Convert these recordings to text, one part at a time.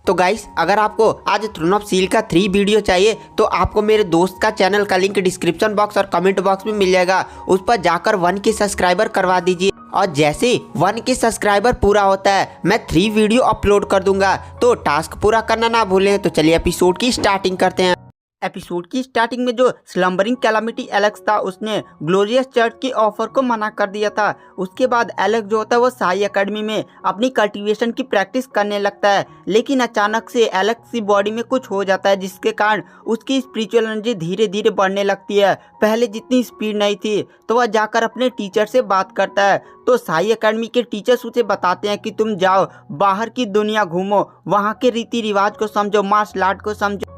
तो गाइस, अगर आपको आज थ्रोन ऑफ सील का 3 वीडियो चाहिए तो आपको मेरे दोस्त का चैनल का लिंक डिस्क्रिप्शन बॉक्स और कमेंट बॉक्स में मिल जाएगा। उस पर जाकर 1 के सब्सक्राइबर करवा दीजिए और जैसे 1 के सब्सक्राइबर पूरा होता है मैं 3 वीडियो अपलोड कर दूंगा। तो टास्क पूरा करना ना भूलें। तो चलिए एपिसोड की स्टार्टिंग करते हैं। एपिसोड की स्टार्टिंग में जो स्लम्बरिंग कैलामिटी एलेक्स था उसने ग्लोरियस चर्च के ऑफर को मना कर दिया था। उसके बाद एलेक्स जो होता है वो साई एकेडमी में अपनी कल्टीवेशन की प्रैक्टिस करने लगता है, लेकिन अचानक से एलेक्स की बॉडी में कुछ हो जाता है जिसके कारण उसकी स्पिरिचुअल एनर्जी धीरे धीरे बढ़ने लगती है। पहले जितनी स्पीड नहीं थी। तो वह जाकर अपने टीचर से बात करता है। तो साई एकेडमी के टीचर्स उसे बताते हैं कि तुम जाओ बाहर की दुनिया घूमो, वहाँ के रीति रिवाज को समझो, मार्शल आर्ट को समझो,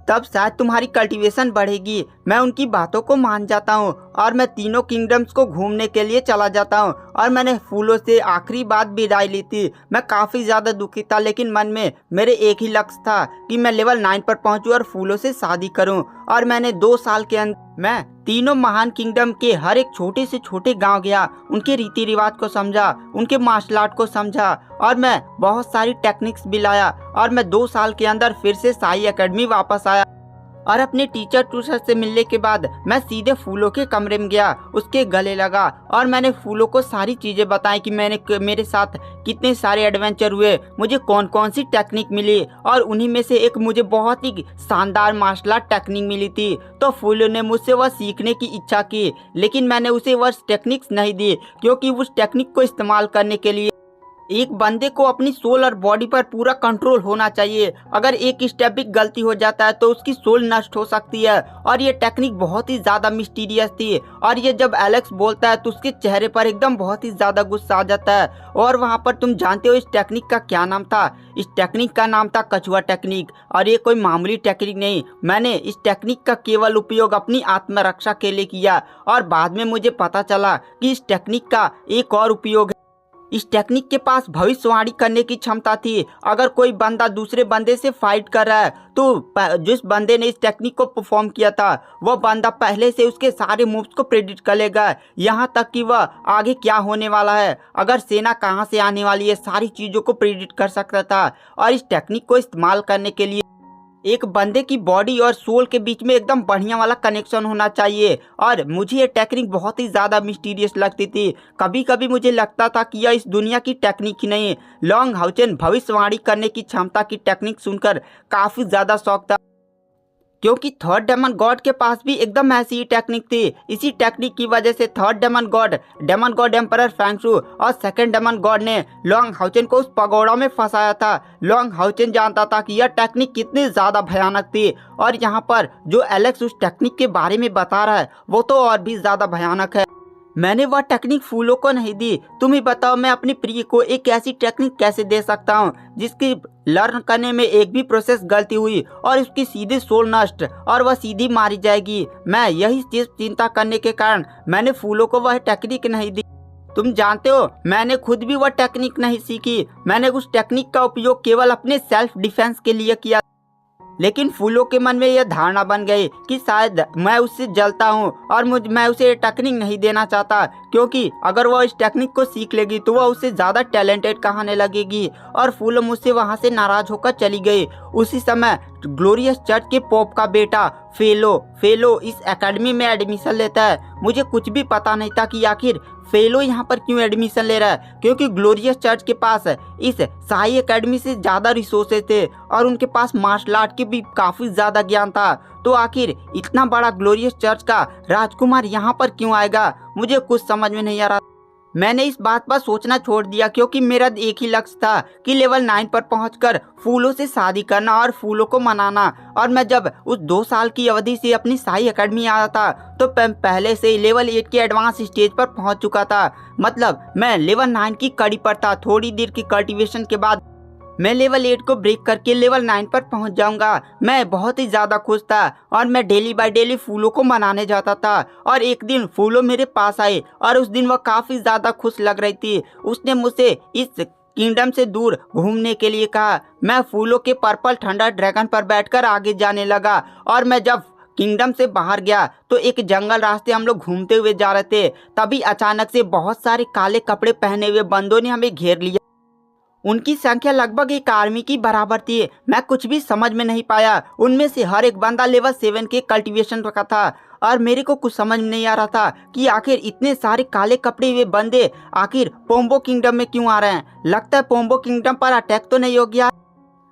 तब शायद तुम्हारी कल्टीवेशन बढ़ेगी। मैं उनकी बातों को मान जाता हूँ और मैं तीनों किंगडम्स को घूमने के लिए चला जाता हूँ। और मैंने फूलों से आखिरी बात विदाई ली थी। मैं काफ़ी ज़्यादा दुखी था, लेकिन मन में मेरे एक ही लक्ष्य था कि मैं लेवल 9 पर पहुँचूँ और फूलों से शादी करूँ। और मैंने 2 साल के अंदर मैं तीनों महान किंगडम के हर एक छोटे से छोटे गांव गया, उनके रीति रिवाज को समझा, उनके मार्शल आर्ट को समझा और मैं बहुत सारी टेक्निक्स भी लाया। और मैं 2 साल के अंदर फिर से साई एकेडमी वापस आया और अपने टीचर से मिलने के बाद मैं सीधे फूलों के कमरे में गया, उसके गले लगा और मैंने फूलों को सारी चीज़ें बताई कि मेरे साथ कितने सारे एडवेंचर हुए, मुझे कौन कौन सी टेक्निक मिली और उन्हीं में से एक मुझे बहुत ही शानदार मार्शल आर्ट टेक्निक मिली थी। तो फूलों ने मुझसे वह सीखने की इच्छा की, लेकिन मैंने उसे वह टेक्निक्स नहीं दी क्योंकि उस टेक्निक को इस्तेमाल करने के लिए एक बंदे को अपनी सोल और बॉडी पर पूरा कंट्रोल होना चाहिए। अगर एक स्टेप भी गलती हो जाता है तो उसकी सोल नष्ट हो सकती है। और ये टेक्निक बहुत ही ज़्यादा मिस्टीरियस थी। और ये जब एलेक्स बोलता है तो उसके चेहरे पर एकदम बहुत ही ज़्यादा गुस्सा आ जाता है। और वहाँ पर तुम जानते हो इस टेक्निक का क्या नाम था? इस टेक्निक का नाम था कछुआ टेक्निक। और ये कोई मामूली टेक्निक नहीं, मैंने इस टेक्निक का केवल उपयोग अपनी आत्मरक्षा के लिए किया। और बाद में मुझे पता चला कि इस टेक्निक का एक और उपयोग है। इस टेक्निक के पास भविष्यवाणी करने की क्षमता थी। अगर कोई बंदा दूसरे बंदे से फाइट कर रहा है तो जिस बंदे ने इस टेक्निक को परफॉर्म किया था वह बंदा पहले से उसके सारे मूव्स को प्रेडिक्ट कर लेगा, यहाँ तक कि वह आगे क्या होने वाला है, अगर सेना कहाँ से आने वाली है, सारी चीज़ों को प्रेडिक्ट कर सकता था। और इस टेक्निक को इस्तेमाल करने के लिए एक बंदे की बॉडी और सोल के बीच में एकदम बढ़िया वाला कनेक्शन होना चाहिए। और मुझे ये टेक्निक बहुत ही ज़्यादा मिस्टीरियस लगती थी। कभी कभी मुझे लगता था कि यह इस दुनिया की टेक्निक ही नहीं। लॉन्ग हाउचेन भविष्यवाणी करने की क्षमता की टेक्निक सुनकर काफ़ी ज़्यादा शौक था, क्योंकि थर्ड डेमन गॉड के पास भी एकदम ऐसी ही टेक्निक थी। इसी टेक्निक की वजह से थर्ड डेमन गॉड एम्परर फैंगशू और सेकंड डेमन गॉड ने लॉन्ग हाउचेन को उस पगोड़ा में फंसाया था। लॉन्ग हाउचेन जानता था कि यह टेक्निक कितनी ज़्यादा भयानक थी। और यहाँ पर जो एलेक्स उस टेक्निक के बारे में बता रहा है वो तो और भी ज़्यादा भयानक है। मैंने वह टेक्निक फूलों को नहीं दी। तुम ही बताओ मैं अपनी प्रिय को एक ऐसी टेक्निक कैसे दे सकता हूँ जिसकी लर्न करने में एक भी प्रोसेस गलती हुई और उसकी सीधी सोल नष्ट और वह सीधी मारी जाएगी। मैं यही चीज़ चिंता करने के कारण मैंने फूलों को वह टेक्निक नहीं दी। तुम जानते हो मैंने खुद भी वह टेक्निक नहीं सीखी। मैंने उस टेक्निक का उपयोग केवल अपने सेल्फ डिफेंस के लिए किया, लेकिन फूलों के मन में यह धारणा बन गई कि शायद मैं उससे जलता हूँ और मैं उसे टेक्निक नहीं देना चाहता, क्योंकि अगर वह इस टेक्निक को सीख लेगी तो वह उससे ज़्यादा टैलेंटेड कहने लगेगी। और फूलों मुझसे वहाँ से नाराज होकर चली गई। उसी समय ग्लोरियस चर्च के पोप का बेटा फेलो इस एकेडमी में एडमिशन लेता है। मुझे कुछ भी पता नहीं था कि आखिर फेलो यहाँ पर क्यों एडमिशन ले रहा है, क्योंकि ग्लोरियस चर्च के पास इस साई एकेडमी से ज़्यादा रिसोर्सेज थे और उनके पास मार्शल आर्ट की भी काफ़ी ज़्यादा ज्ञान था। तो आखिर इतना बड़ा ग्लोरियस चर्च का राजकुमार यहाँ पर क्यों आएगा, मुझे कुछ समझ में नहीं आ रहा। मैंने इस बात पर सोचना छोड़ दिया क्योंकि मेरा एक ही लक्ष्य था कि लेवल 9 पर पहुंचकर फूलों से शादी करना और फूलों को मनाना। और मैं जब उस 2 साल की अवधि से अपनी साई एकेडमी आया था तो पहले से लेवल 8 के एडवांस स्टेज पर पहुंच चुका था। मतलब मैं लेवल 9 की कड़ी पर था। थोड़ी देर की कल्टीवेशन के बाद मैं लेवल 8 को ब्रेक करके लेवल 9 पर पहुंच जाऊंगा। मैं बहुत ही ज़्यादा खुश था और मैं डेली बाय डेली फूलों को मनाने जाता था। और एक दिन फूलों मेरे पास आई और उस दिन वह काफ़ी ज़्यादा खुश लग रही थी। उसने मुझसे इस किंगडम से दूर घूमने के लिए कहा। मैं फूलों के पर्पल थंडर ड्रैगन पर बैठकर आगे जाने लगा। और मैं जब किंगडम से बाहर गया तो एक जंगल रास्ते हम लोग घूमते हुए जा रहे थे, तभी अचानक से बहुत सारे काले कपड़े पहने हुए बंदों ने हमें घेर लिया उनकी संख्या लगभग एक आर्मी की बराबर थी। मैं कुछ भी समझ में नहीं पाया। उनमें से हर एक बंदा लेवल 7 के कल्टीवेशन रखा था और मेरे को कुछ समझ में नहीं आ रहा था कि आखिर इतने सारे काले कपड़े हुए बंदे आखिर पोम्बो किंगडम में क्यों आ रहे हैं। लगता है पोम्बो किंगडम पर अटैक तो नहीं हो गया।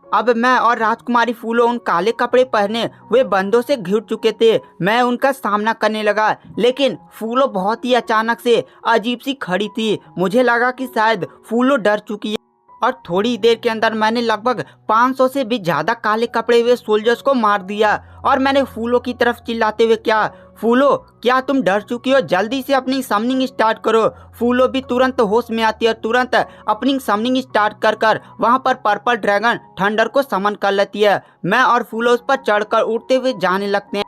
अब मैं और राजकुमारी फूलो उन काले कपड़े पहने हुए बंदों से घिर चुके थे। मैं उनका सामना करने लगा, लेकिन फूलो बहुत ही अचानक से अजीब सी खड़ी थी। मुझे लगा कि शायद फूलो डर चुकी है और थोड़ी देर के अंदर मैंने लगभग 500 से भी ज्यादा काले कपड़े हुए सोल्जर्स को मार दिया। और मैंने फूलो की तरफ चिल्लाते हुए, क्या फूलो, क्या तुम डर चुकी हो? जल्दी से अपनी समनिंग स्टार्ट करो। फूलो भी तुरंत होश में आती है और तुरंत अपनी समनिंग स्टार्ट कर वहां पर पर्पल ड्रैगन थंडर को समन कर लेती है। मैं और फूलो उस पर चढ़कर उड़ते हुए जाने लगते हैं।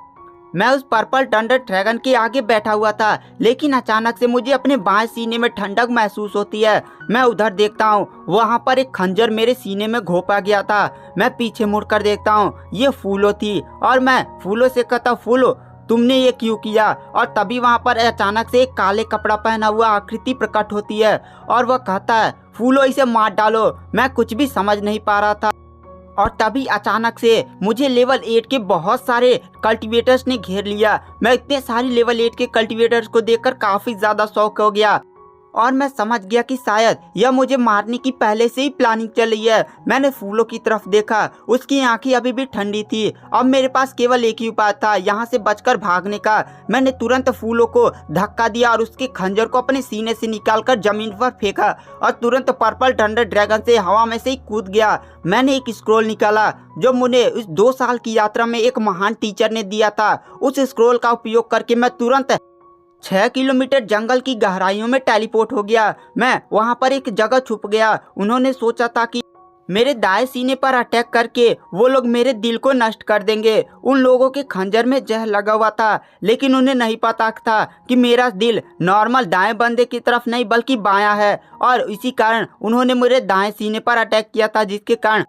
मैं उस पर्पल थंडर ड्रैगन के आगे बैठा हुआ था, लेकिन अचानक से मुझे अपने बाएं सीने में ठंडक महसूस होती है। मैं उधर देखता हूँ, वहाँ पर एक खंजर मेरे सीने में घोंपा गया था। मैं पीछे मुड़कर देखता हूँ, ये फूलो थी और मैं फूलो से कहता, फूलो तुमने ये क्यों किया? और तभी वहाँ पर अचानक से एक काले कपड़ा पहना हुआ आकृति प्रकट होती है और वह कहता है, फूलो इसे मार डालो। मैं कुछ भी समझ नहीं पा रहा था और तभी अचानक से मुझे लेवल 8 के बहुत सारे कल्टीवेटर्स ने घेर लिया। मैं इतने सारे लेवल 8 के कल्टीवेटर्स को देखकर काफी ज्यादा शॉक हो गया और मैं समझ गया कि शायद यह मुझे मारने की पहले से ही प्लानिंग चल रही है। मैंने फूलों की तरफ देखा, उसकी आंखें अभी भी ठंडी थी। अब मेरे पास केवल एक ही उपाय था, यहाँ से बचकर भागने का। मैंने तुरंत फूलों को धक्का दिया और उसके खंजर को अपने सीने से निकालकर जमीन पर फेंका और तुरंत पर्पल थंडर ड्रैगन से हवा में से ही कूद गया। मैंने एक स्क्रोल निकाला जो मुझे उस 2 साल की यात्रा में एक महान टीचर ने दिया था। उस स्क्रोल का उपयोग करके मैं तुरंत 6 किलोमीटर जंगल की गहराइयों में टेलीपोर्ट हो गया। मैं वहां पर एक जगह छुप गया। उन्होंने सोचा था कि मेरे दाएं सीने पर अटैक करके वो लोग मेरे दिल को नष्ट कर देंगे। उन लोगों के खंजर में जहर लगा हुआ था, लेकिन उन्हें नहीं पता था कि मेरा दिल नॉर्मल दाएं बंदे की तरफ नहीं बल्कि बायां है। और इसी कारण उन्होंने मेरे दाएं सीने पर अटैक किया था, जिसके कारण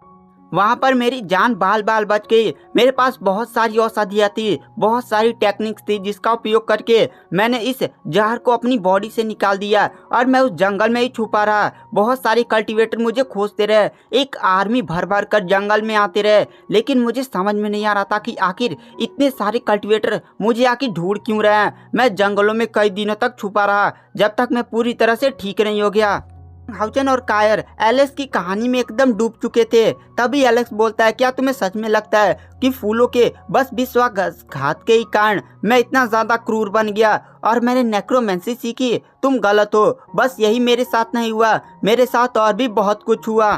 वहाँ पर मेरी जान बाल बाल बच गई। मेरे पास बहुत सारी औषधियाँ थी, बहुत सारी टेक्निक्स थी, जिसका उपयोग करके मैंने इस जहर को अपनी बॉडी से निकाल दिया और मैं उस जंगल में ही छुपा रहा। बहुत सारे कल्टीवेटर मुझे खोजते रहे, एक आर्मी भर भर कर जंगल में आते रहे, लेकिन मुझे समझ में नहीं आ रहा था कि आखिर इतने सारे कल्टीवेटर मुझे आखिर ढूंढ क्यों रहे हैं। मैं जंगलों में कई दिनों तक छुपा रहा, जब तक मैं पूरी तरह से ठीक नहीं हो गया। हाउचन और कायर एलेक्स की कहानी में एकदम डूब चुके थे। तभी एलेक्स बोलता है, क्या तुम्हें सच में लगता है कि फूलों के बस विश्वासघात के ही कारण मैं इतना ज्यादा क्रूर बन गया और मैंने नेक्रोमेंसी सीखी? तुम गलत हो। बस यही मेरे साथ नहीं हुआ, मेरे साथ और भी बहुत कुछ हुआ।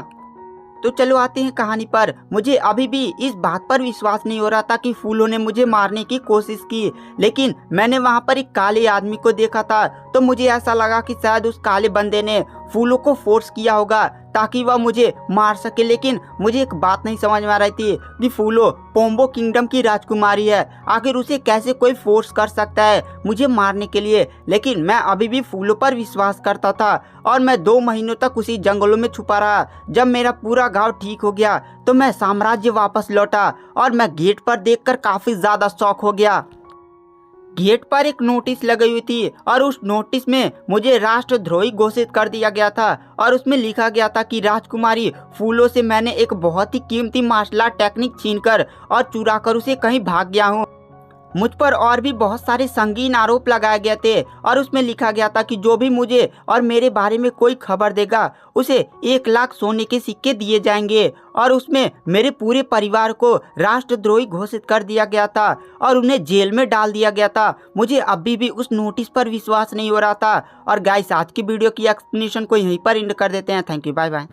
तो चलो आते हैं कहानी पर। मुझे अभी भी इस बात पर विश्वास नहीं हो रहा था कि फूलों ने मुझे मारने की कोशिश की, लेकिन मैंने वहां पर एक काले आदमी को देखा था, तो मुझे ऐसा लगा कि शायद उस काले बंदे ने फूलों को फोर्स किया होगा ताकि वह मुझे मार सके। लेकिन मुझे एक बात नहीं समझ में आ रही थी कि फूलो पोम्बो किंगडम की राजकुमारी है, आखिर उसे कैसे कोई फोर्स कर सकता है मुझे मारने के लिए। लेकिन मैं अभी भी फूलों पर विश्वास करता था और मैं 2 महीनों तक उसी जंगलों में छुपा रहा। जब मेरा पूरा घाव ठीक हो गया तो मैं साम्राज्य वापस लौटा और मैं गेट पर देखकर काफी ज्यादा शॉक हो गया। गेट पर एक नोटिस लगी हुई थी और उस नोटिस में मुझे राष्ट्रद्रोही घोषित कर दिया गया था और उसमें लिखा गया था कि राजकुमारी फूलों से मैंने एक बहुत ही कीमती मार्शल आर्ट टेक्निक छीनकर और चुरा कर उसे कहीं भाग गया हूँ। मुझ पर और भी बहुत सारे संगीन आरोप लगाए गए थे और उसमें लिखा गया था कि जो भी मुझे और मेरे बारे में कोई खबर देगा उसे 1 लाख सोने के सिक्के दिए जाएंगे। और उसमें मेरे पूरे परिवार को राष्ट्रद्रोही घोषित कर दिया गया था और उन्हें जेल में डाल दिया गया था। मुझे अभी भी उस नोटिस पर विश्वास नहीं हो रहा था। और गाइस, आज की वीडियो की एक्सप्लेनेशन को यहीं पर एंड कर देते हैं। Thank you, bye bye.